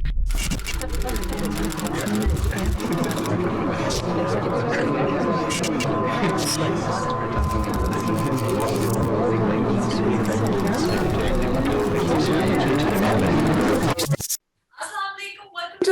To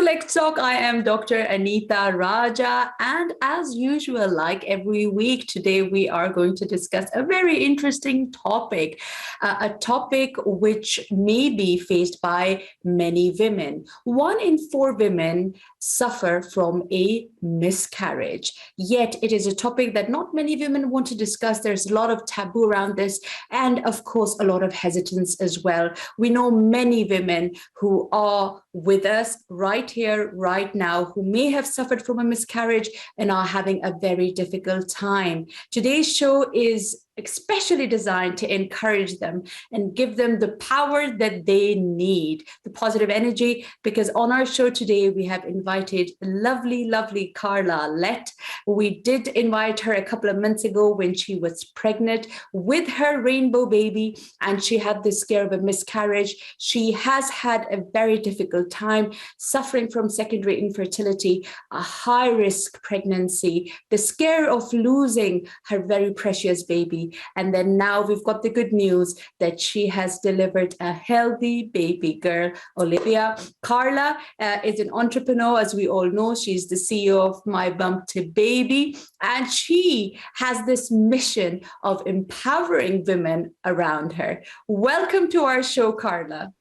Let's Talk. I am Dr. Anita Raja, and as usual, like every week, today we are going to discuss a very interesting topic, a topic which may be faced by many women. 1 in 4 women suffer from a miscarriage, yet it is a topic that not many women want to discuss. There's a lot of taboo around this, and of course, a lot of hesitance as well. We know many women who are with us right here, right now, who may have suffered from a miscarriage and are having a very difficult time. Today's show is especially designed to encourage them and give them the power that they need, the positive energy, because on our show today, we have invited lovely, lovely Carla Lett. We did invite her a couple of months ago when she was pregnant with her rainbow baby, and she had this scare of a miscarriage. She has had a very difficult time suffering from secondary infertility, a high-risk pregnancy, the scare of losing her very precious baby. And then now we've got the good news that she has delivered a healthy baby girl, Olivia. Carla is an entrepreneur, as we all know. She's the CEO of My Bump to Baby, and she has this mission of empowering women around her. Welcome to our show, Carla.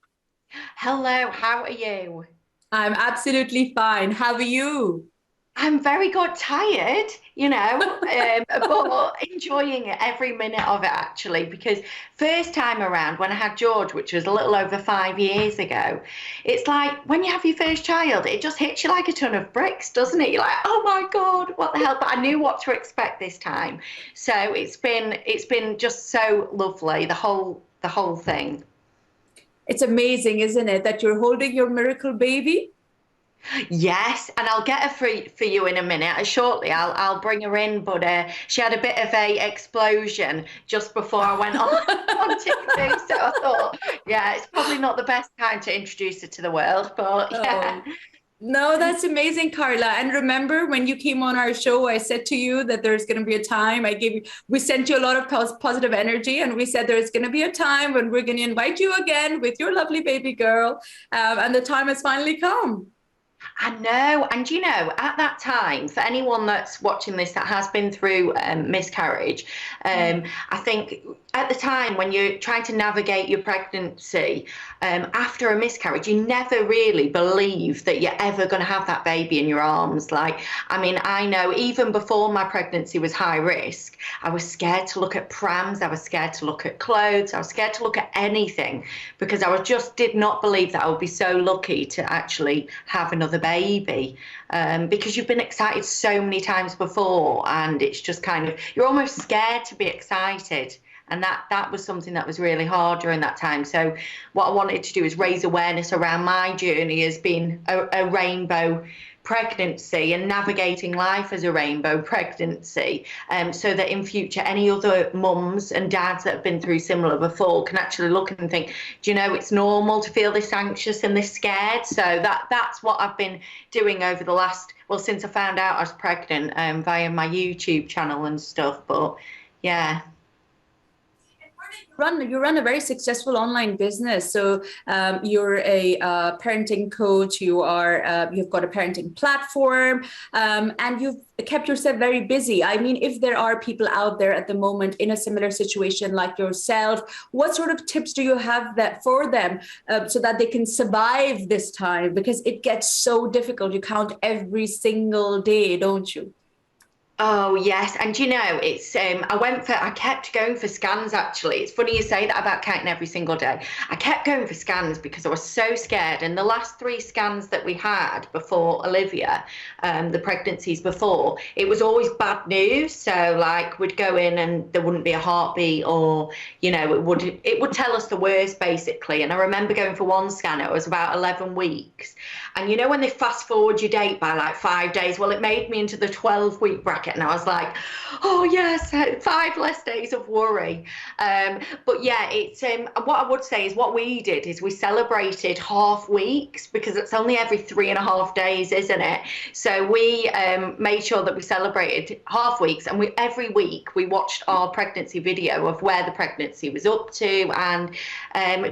Hello, how are you? I'm absolutely fine. How are you? I'm very good, tired, but enjoying every minute of it actually, because first time around when I had George, which was a little over 5 years ago, it's like when you have your first child, it just hits you like a ton of bricks, doesn't it? You're like, oh my God, what the hell? But I knew what to expect this time. So it's been just so lovely, the whole thing. It's amazing, isn't it, that you're holding your miracle baby? Yes, and I'll get her for you in a minute. Shortly, I'll bring her in, but she had a bit of a explosion just before I went on TV, so I thought, yeah, it's probably not the best time to introduce her to the world, but yeah. Oh. No, that's amazing, Carla. And remember when you came on our show, I said to you that there's going to be a time. We sent you a lot of positive energy, and we said there's going to be a time when we're going to invite you again with your lovely baby girl, and the time has finally come. I know, and at that time, for anyone that's watching this that has been through miscarriage, I think at the time when you're trying to navigate your pregnancy, after a miscarriage, you never really believe that you're ever going to have that baby in your arms. I know even before my pregnancy was high risk, I was scared to look at prams, I was scared to look at clothes, I was scared to look at anything, because I just did not believe that I would be so lucky to actually have another baby, because you've been excited so many times before, and it's just kind of, you're almost scared to be excited. And that was something that was really hard during that time. So what I wanted to do is raise awareness around my journey as being a rainbow pregnancy and navigating life as a rainbow pregnancy, so that in future any other mums and dads that have been through similar before can actually look and think, it's normal to feel this anxious and this scared. So that's what I've been doing over the last, since I found out I was pregnant, via my YouTube channel and stuff. But yeah. You run a very successful online business. So you're a parenting coach. You've got a parenting platform, and you've kept yourself very busy. I mean, if there are people out there at the moment in a similar situation like yourself, what sort of tips do you have for them so that they can survive this time? Because it gets so difficult. You count every single day, don't you? Oh yes, and it's I kept going for scans actually. It's funny you say that about counting every single day. I kept going for scans because I was so scared, and the last 3 scans that we had before Olivia, the pregnancies before, it was always bad news. So we'd go in and there wouldn't be a heartbeat, or it would tell us the worst basically. And I remember going for one scan, it was about 11 weeks, and when they fast forward your date by 5 days, well, it made me into the 12-week bracket. bracket, and I was like, oh yes, 5 less days of worry. But yeah, it's what I would say is what we did is we celebrated half weeks, because it's only every 3.5 days, isn't it? So we made sure that we celebrated half weeks, and every week we watched our pregnancy video of where the pregnancy was up to, and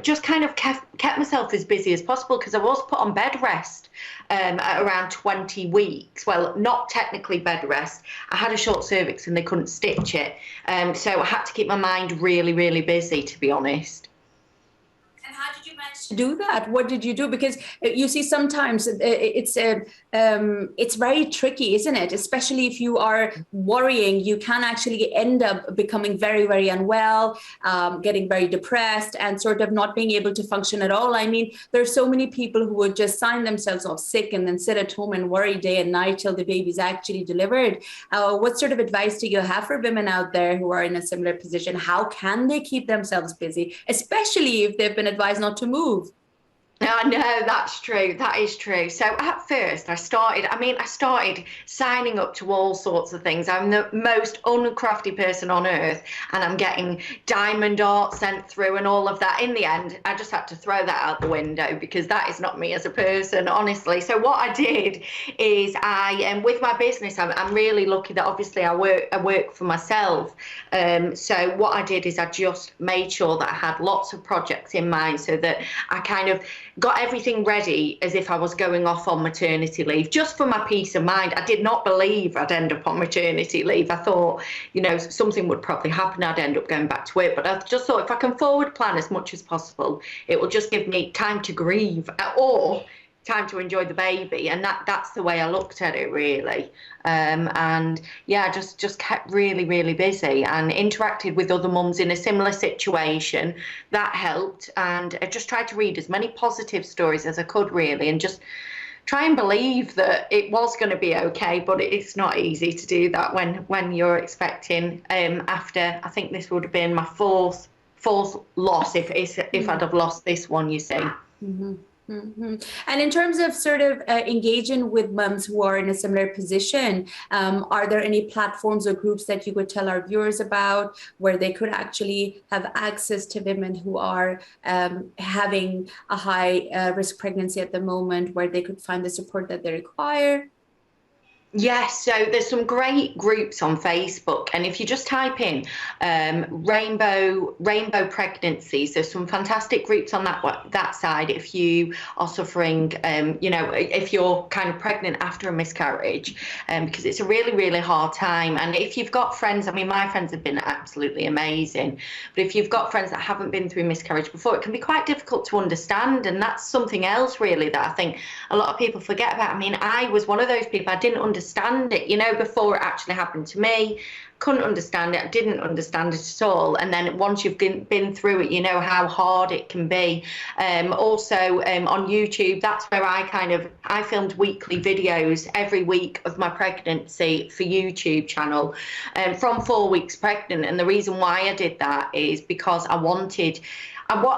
just kind of kept myself as busy as possible, because I was put on bed rest at around 20 weeks. Well, not technically bed rest. I had a short cervix and they couldn't stitch it. So I had to keep my mind really, really busy, to be honest. And how did you manage to do that? What did you do? Because you see, sometimes it's very tricky, isn't it? Especially if you are worrying, you can actually end up becoming very, very unwell, getting very depressed, and sort of not being able to function at all. I mean, there's so many people who would just sign themselves off sick and then sit at home and worry day and night till the baby's actually delivered. What sort of advice do you have for women out there who are in a similar position? How can they keep themselves busy, especially if they've been advised not to move? I know, that's true. That is true. So at first I started signing up to all sorts of things. I'm the most uncrafty person on earth, and I'm getting diamond art sent through and all of that. In the end, I just had to throw that out the window, because that is not me as a person, honestly. So what I did is with my business, I'm really lucky that obviously I work for myself. So what I did is I just made sure that I had lots of projects in mind, so that I kind of got everything ready as if I was going off on maternity leave, just for my peace of mind. I did not believe I'd end up on maternity leave. I thought, something would probably happen. I'd end up going back to work. But I just thought, if I can forward plan as much as possible, it will just give me time to grieve, or time to enjoy the baby. And that's the way I looked at it, really. And yeah, just kept really, really busy and interacted with other mums in a similar situation. That helped. And I just tried to read as many positive stories as I could, really, and just try and believe that it was going to be okay. But it's not easy to do that when you're expecting, after, I think this would have been my fourth loss, if I'd have lost this one, you see. Mm-hmm. Mm-hmm. And in terms of sort of engaging with mums who are in a similar position, are there any platforms or groups that you would tell our viewers about, where they could actually have access to women who are having a high risk pregnancy at the moment, where they could find the support that they require? Yes, so there's some great groups on Facebook, and if you just type in rainbow pregnancies, there's some fantastic groups on that side. If you are suffering, if you're kind of pregnant after a miscarriage, because it's a really, really hard time. And if you've got friends, I mean, my friends have been absolutely amazing, but if you've got friends that haven't been through miscarriage before, it can be quite difficult to understand. And that's something else, really, that I think a lot of people forget about. I mean, I was one of those people, I didn't understand it, before it actually happened to me. Couldn't understand it. I didn't understand it at all. And then once you've been through it, you know how hard it can be. Also on YouTube, that's where I filmed weekly videos every week of my pregnancy for YouTube channel, from 4 weeks pregnant. And the reason why I did that is because I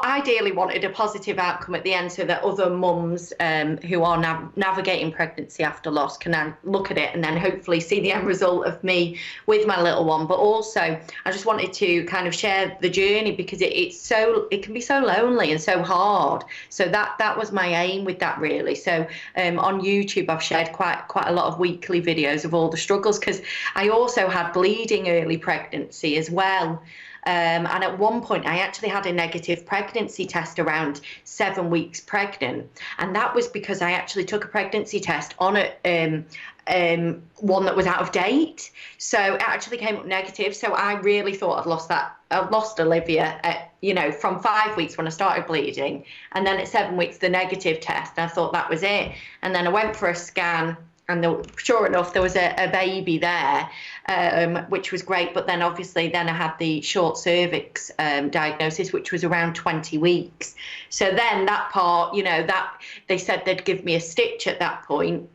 ideally wanted a positive outcome at the end, so that other mums who are navigating pregnancy after loss can now look at it and then hopefully see the end result of me with my little one. But also, I just wanted to kind of share the journey, because it can be so lonely and so hard. So that was my aim with that, really. So on YouTube, I've shared quite a lot of weekly videos of all the struggles, because I also had bleeding early pregnancy as well. And at one point, I actually had a negative pregnancy test around 7 weeks pregnant. And that was because I actually took a pregnancy test on one that was out of date. So it actually came up negative. So I really thought I'd lost that. I lost Olivia from 5 weeks when I started bleeding. And then at 7 weeks, the negative test. And I thought that was it. And then I went for a scan. And sure enough, there was a baby there, which was great. But then obviously I had the short cervix diagnosis, which was around 20 weeks. So then that part, that they said they'd give me a stitch at that point.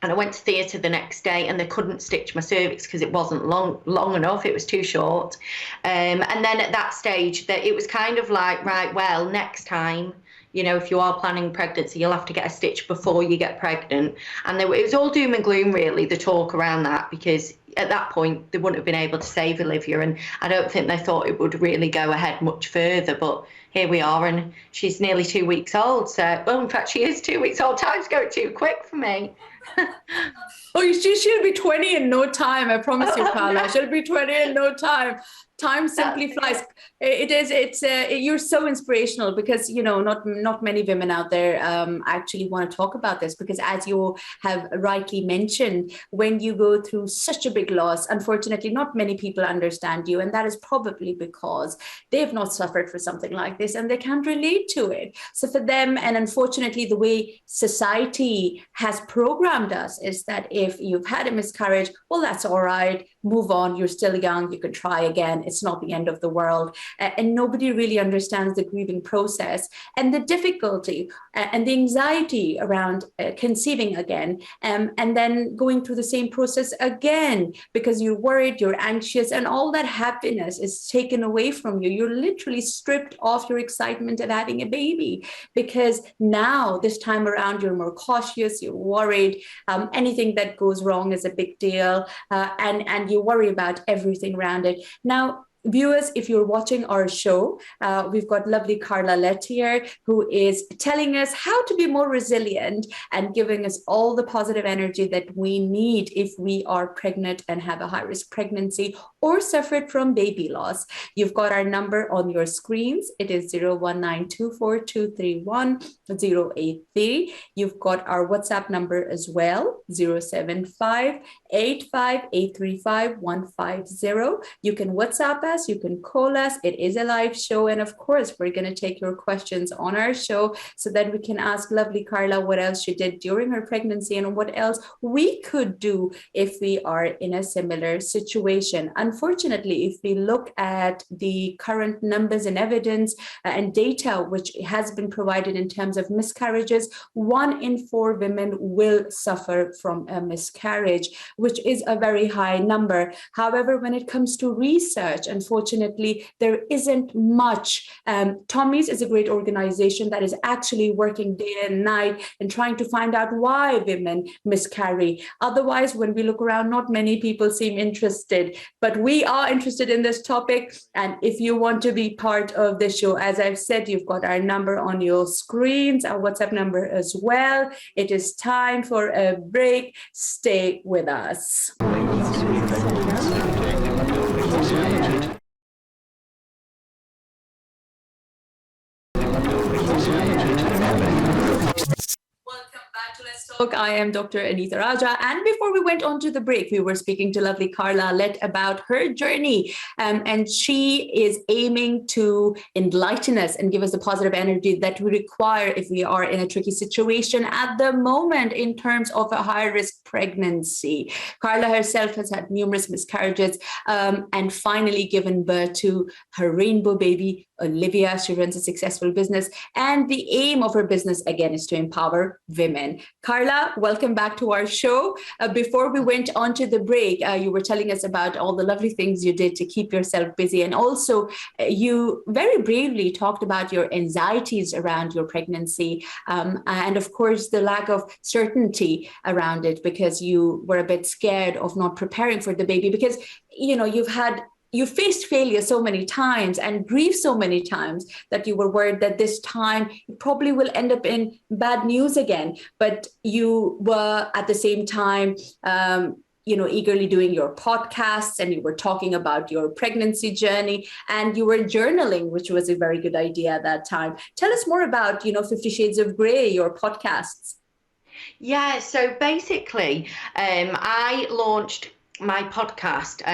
And I went to theatre the next day, and they couldn't stitch my cervix because it wasn't long enough. It was too short. And then at that stage, that it was kind of like, right, well, next time, if you are planning pregnancy, you'll have to get a stitch before you get pregnant. And it was all doom and gloom, really, the talk around that, because at that point they wouldn't have been able to save Olivia, and I don't think they thought it would really go ahead much further. But here we are, and she's nearly 2 weeks old. So, well, in fact, she is 2 weeks old. Time's going too quick for me. Oh, she'll be 20 in no time. I promise you, Carla. She'll be 20 in no time. Time simply flies. You're so inspirational, because, you know, not many women out there actually want to talk about this, because as you have rightly mentioned, when you go through such a big loss, unfortunately, not many people understand you. And that is probably because they've not suffered for something like this and they can't relate to it. So for them, and unfortunately, the way society has programmed us is that if you've had a miscarriage, well, that's all right. Move on. You're still young. You can try again. It's not the end of the world. And nobody really understands the grieving process and the difficulty and the anxiety around conceiving again, and then going through the same process again, because you're worried, you're anxious, and all that happiness is taken away from you. You're literally stripped of your excitement of having a baby, because now this time around you're more cautious, you're worried. Anything that goes wrong is a big deal, and you worry about everything around it. Now, viewers, if you're watching our show, we've got lovely Carla Lett here, who is telling us how to be more resilient and giving us all the positive energy that we need if we are pregnant and have a high-risk pregnancy or suffered from baby loss. You've got our number on your screens. It is 01924231083. You've got our WhatsApp number as well, 075-85835-150. You can WhatsApp us. You can call us. It is a live show. And of course, we're going to take your questions on our show so that we can ask lovely Carla what else she did during her pregnancy and what else we could do if we are in a similar situation. Unfortunately, if we look at the current numbers and evidence and data which has been provided in terms of miscarriages, 1 in 4 women will suffer from a miscarriage, which is a very high number. However, when it comes to research, unfortunately, there isn't much. Tommy's is a great organization that is actually working day and night and trying to find out why women miscarry. Otherwise, when we look around, not many people seem interested, but we are interested in this topic. And if you want to be part of the show, as I've said, you've got our number on your screens, our WhatsApp number as well. It is time for a break. Stay with us. Welcome back to Let's Talk. I am Dr. Anita Raja. And before we went on to the break, we were speaking to lovely Carla Lett about her journey. And she is aiming to enlighten us and give us the positive energy that we require if we are in a tricky situation at the moment in terms of a high-risk pregnancy. Carla herself has had numerous miscarriages and finally given birth to her rainbow baby, Olivia. She runs a successful business, and the aim of her business again is to empower women. Carla, welcome back to our show. Before we went on to the break, you were telling us about all the lovely things you did to keep yourself busy, and also you very bravely talked about your anxieties around your pregnancy, and of course the lack of certainty around it, because you were a bit scared of not preparing for the baby, because you know you faced failure so many times and grief so many times that you were worried that this time it probably will end up in bad news again. But you were at the same time, eagerly doing your podcasts, and you were talking about your pregnancy journey, and you were journaling, which was a very good idea at that time. Tell us more about, 50 Shades of Grey, your podcasts. Yeah, so basically, I launched my podcast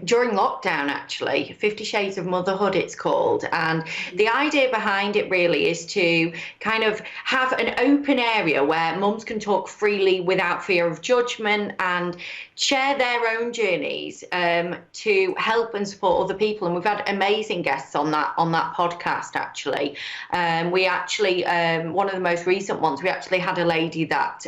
during lockdown, actually. 50 Shades of Motherhood, it's called. And the idea behind it really is to kind of have an open area where mums can talk freely without fear of judgment and share their own journeys to help and support other people. And we've had amazing guests on that podcast, actually. We actually, one of the most recent ones, we actually had a lady that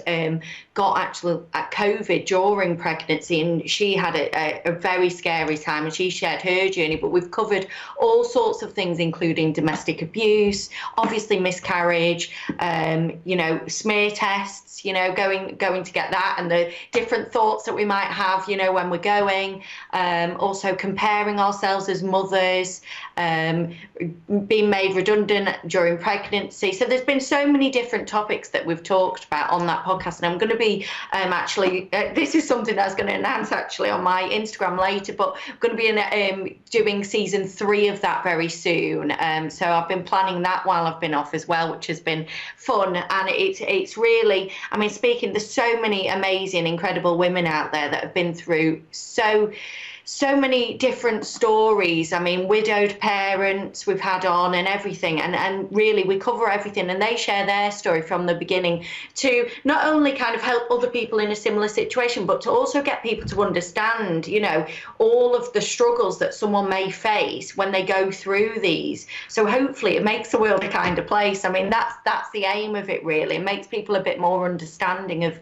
got actually COVID during pregnancy, and she she had a very scary time, and she shared her journey. But we've covered all sorts of things, including domestic abuse, obviously miscarriage, smear tests, going to get that, and the different thoughts that we might have, when we're going. Also comparing ourselves as mothers, being made redundant during pregnancy. So there's been so many different topics that we've talked about on that podcast, and I'm going to be this is something that's going to announce actually on my Instagram later, but I'm going to be doing season 3 of that very soon. So I've been planning that while I've been off as well, which has been fun. And it's really, I mean, there's so many amazing, incredible women out there that have been through so many different stories. I mean, widowed parents we've had on and everything, and really we cover everything, and they share their story from the beginning to not only kind of help other people in a similar situation, but to also get people to understand, all of the struggles that someone may face when they go through these. So hopefully it makes the world a kinder place. I mean, that's the aim of it, really. It makes people a bit more understanding of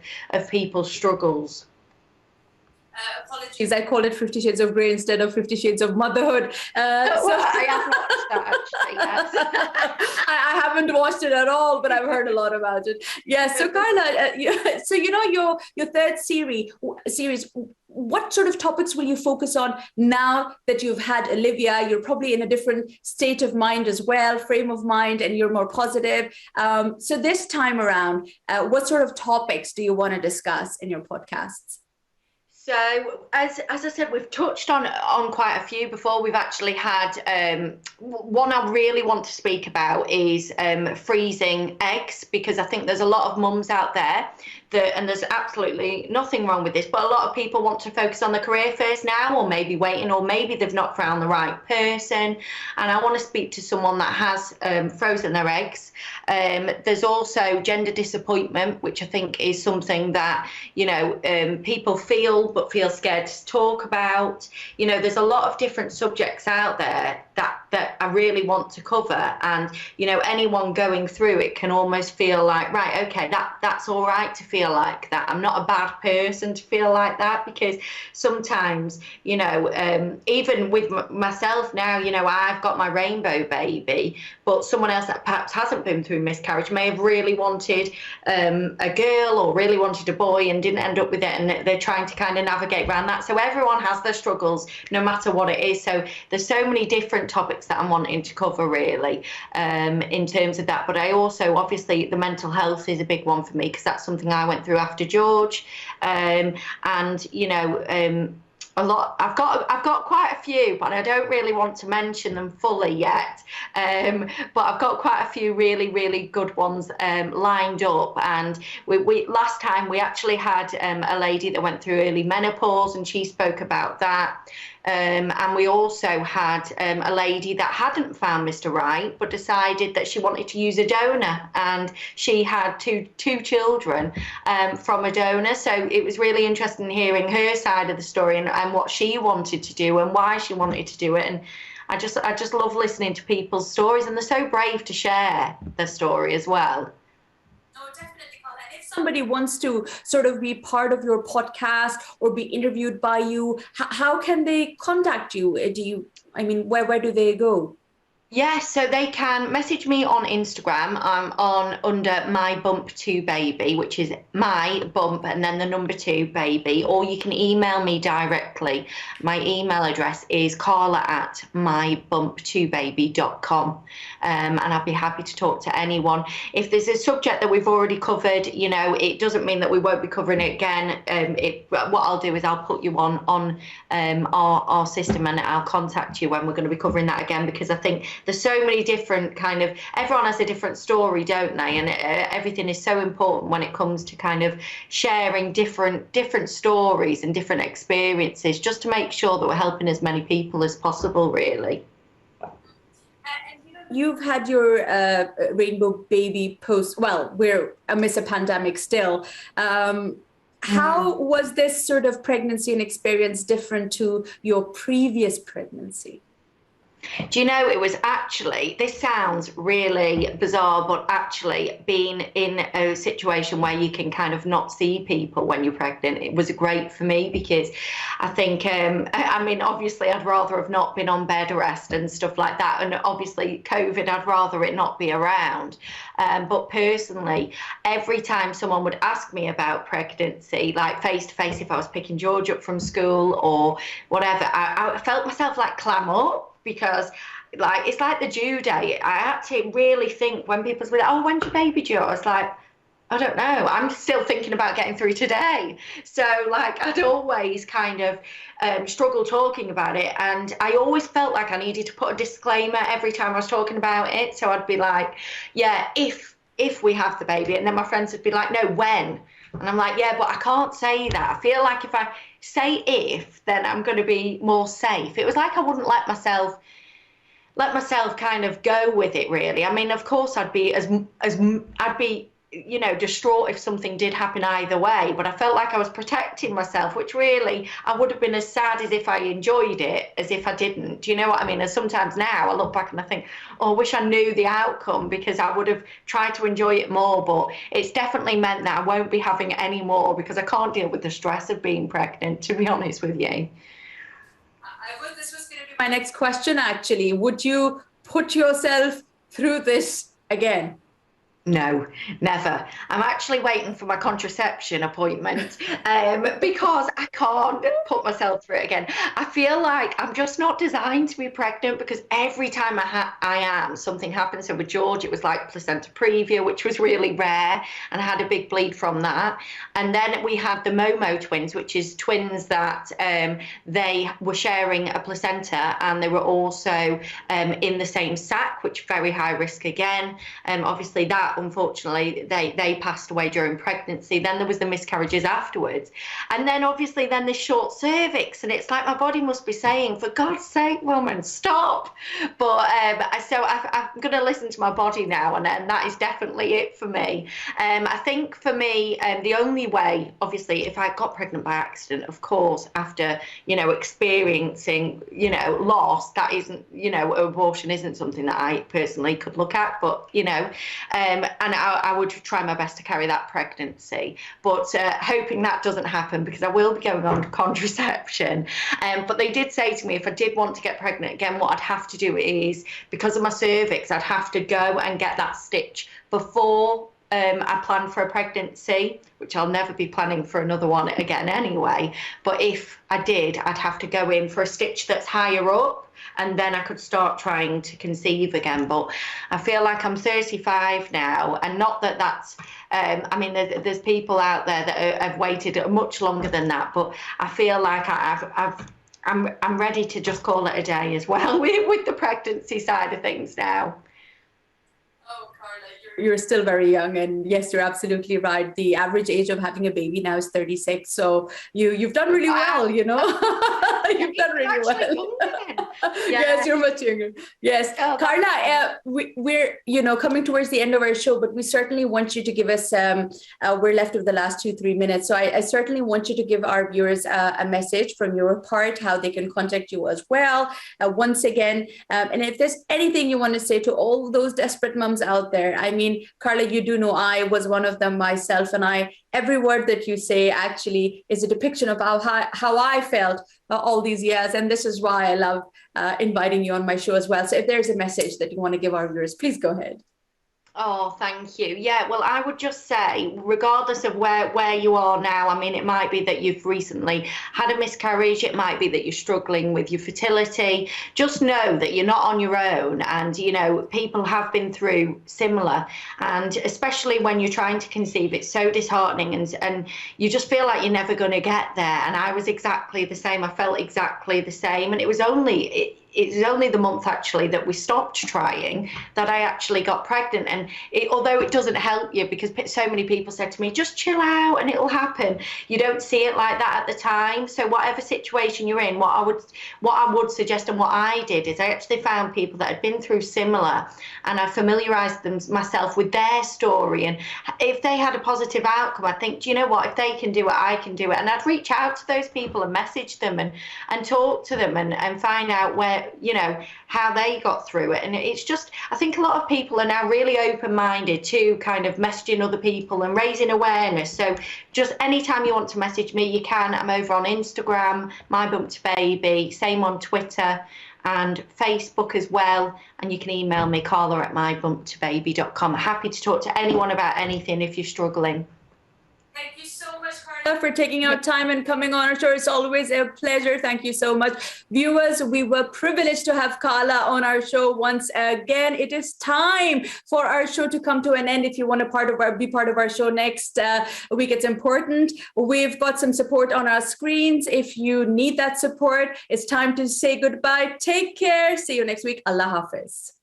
people's struggles. Apologies, I called it 50 Shades of Grey instead of 50 Shades of Motherhood. I have watched that, actually, yes. I haven't watched it at all, but I've heard a lot about it. Yes, so Carla, so your third series, what sort of topics will you focus on now that you've had Olivia? You're probably in a different state of mind as well, frame of mind, and you're more positive. So this time around, what sort of topics do you want to discuss in your podcasts? So as I said, we've touched on quite a few before. We've actually had one I really want to speak about is freezing eggs, because I think there's a lot of mums out there and there's absolutely nothing wrong with this, but a lot of people want to focus on the career first now, or maybe waiting, or maybe they've not found the right person. And I want to speak to someone that has frozen their eggs. There's also gender disappointment, which I think is something that, people feel but feel scared to talk about. There's a lot of different subjects out there that I really want to cover, and anyone going through it can almost feel like, right, okay, that's all right to feel like that. I'm not a bad person to feel like that, because sometimes even with myself now, I've got my rainbow baby, but someone else that perhaps hasn't been through miscarriage may have really wanted a girl or really wanted a boy and didn't end up with it, and they're trying to kind of navigate around that. So everyone has their struggles, no matter what it is. So there's so many different topics that I'm wanting to cover, really, in terms of that. But I also, obviously, the mental health is a big one for me, because that's something I went through after George, a lot. I've got quite a few, but I don't really want to mention them fully yet. But I've got quite a few really, really good ones lined up. And we last time we actually had a lady that went through early menopause, and she spoke about that. And we also had a lady that hadn't found Mr. Right, but decided that she wanted to use a donor, and she had two children from a donor. So it was really interesting hearing her side of the story, and what she wanted to do and why she wanted to do it. And I just love listening to people's stories, and they're so brave to share their story as well. No, definitely. Somebody wants to sort of be part of your podcast or be interviewed by you, how can they contact you? Where do they go? Yes, so they can message me on Instagram. I'm under MyBump2Baby, which is my bump and then the number 2 baby, or you can email me directly. My email address is carla@mybump2baby.com, and I'd be happy to talk to anyone. If there's a subject that we've already covered, it doesn't mean that we won't be covering it again. What I'll do is I'll put you on our system, and I'll contact you when we're going to be covering that again, because I think there's so many different everyone has a different story, don't they? And everything is so important when it comes to kind of sharing different stories and different experiences, just to make sure that we're helping as many people as possible, really. You've had your rainbow baby post, well, we're amidst a pandemic still. How was this sort of pregnancy and experience different to your previous pregnancy? Do you know, it was actually, this sounds really bizarre, but actually being in a situation where you can kind of not see people when you're pregnant, it was great for me because I think, I mean, obviously I'd rather have not been on bed rest and stuff like that. And obviously COVID, I'd rather it not be around. But personally, every time someone would ask me about pregnancy, like face to face, if I was picking George up from school or whatever, I felt myself like clam up. Because like it's like the due date. I had to really think when people say, "Oh, when's your baby due?" I was like, I don't know. I'm still thinking about getting through today. So like I'd always kind of struggle talking about it, and I always felt like I needed to put a disclaimer every time I was talking about it. So I'd be like, "Yeah, if we have the baby," and then my friends would be like, "No, when?" And I'm like, yeah, but I can't say that. I feel like if I say if, then I'm going to be more safe. It was like I wouldn't let myself kind of go with it, really. I mean, of course, I'd be I'd be, you know, distraught if something did happen either way, but I felt like I was protecting myself, which really I would have been as sad as if I enjoyed it as if I didn't. Do you know what I mean? And sometimes now I look back and I think, oh, I wish I knew the outcome because I would have tried to enjoy it more, but it's definitely meant that I won't be having any more because I can't deal with the stress of being pregnant, to be honest with you. This was going to be my next question, actually. Would you put yourself through this again? No, never. I'm actually waiting for my contraception appointment because I can't put myself through it again. I feel like I'm just not designed to be pregnant because every time I am, something happens. So with George, it was like placenta previa, which was really rare, and I had a big bleed from that. And then we had the Momo twins, which is twins that they were sharing a placenta and they were also in the same sac, which very high risk again. Obviously that, unfortunately, they passed away during pregnancy. Then there was the miscarriages afterwards, and then obviously then this short cervix, and it's like my body must be saying, for God's sake, woman, stop. But so I'm going to listen to my body now, and that is definitely it for me. I think for me, the only way, obviously, if I got pregnant by accident, of course, after, you know, experiencing, you know, loss, that isn't, you know, abortion isn't something that I personally could look at, but, you know, and I would try my best to carry that pregnancy, but hoping that doesn't happen because I will be going on contraception. But they did say to me, if I did want to get pregnant again, what I'd have to do is, because of my cervix, I'd have to go and get that stitch before I plan for a pregnancy, which I'll never be planning for another one again anyway. But if I did, I'd have to go in for a stitch that's higher up, and then I could start trying to conceive again. But I feel like I'm 35 now, and not that that's, I mean, there's people out there that have waited much longer than that, but I feel like I'm ready to just call it a day as well with the pregnancy side of things now. Oh, Carla, you're still very young, and yes, you're absolutely right. The average age of having a baby now is 36. So you've done really well, you know. You've done really well. Yes, you're much younger. Yes, Carla, we're, you know, coming towards the end of our show, but we certainly want you to give us, we're left with the last 2-3 minutes. So I certainly want you to give our viewers a message from your part, how they can contact you as well. Once again, and if there's anything you want to say to all those desperate mums out there. I mean, Carla, you do know I was one of them myself, and every word that you say actually is a depiction of how I felt all these years. And this is why I love inviting you on my show as well. So if there's a message that you want to give our viewers, please go ahead. Oh, thank you. Yeah, well, I would just say, regardless of where you are now, I mean, it might be that you've recently had a miscarriage. It might be that you're struggling with your fertility. Just know that you're not on your own. And, you know, people have been through similar. And especially when you're trying to conceive, it's so disheartening. And you just feel like you're never going to get there. And I was exactly the same. I felt exactly the same. And it was only the month actually that we stopped trying that I actually got pregnant. And although it doesn't help you, because so many people said to me, just chill out and it'll happen, you don't see it like that at the time. So whatever situation you're in, what I would suggest, and what I did, is I actually found people that had been through similar, and I familiarized myself with their story. And if they had a positive outcome, I think, do you know what, if they can do it, I can do it. And I'd reach out to those people and message them and talk to them and find out where how they got through it. And it's just, I think a lot of people are now really open-minded to kind of messaging other people and raising awareness. So just anytime you want to message me, you can. I'm over on Instagram, My Bump to Baby, same on Twitter and Facebook as well. And you can email me, Carla@mybumptobaby.com. Happy to talk to anyone about anything if you're struggling. Thank you so much, Carla, for taking out time and coming on our show. It's always a pleasure. Thank you so much. Viewers, we were privileged to have Carla on our show once again. It is time for our show to come to an end. If you want to be part of our show next week, it's important. We've got some support on our screens. If you need that support, it's time to say goodbye. Take care. See you next week. Allah Hafiz.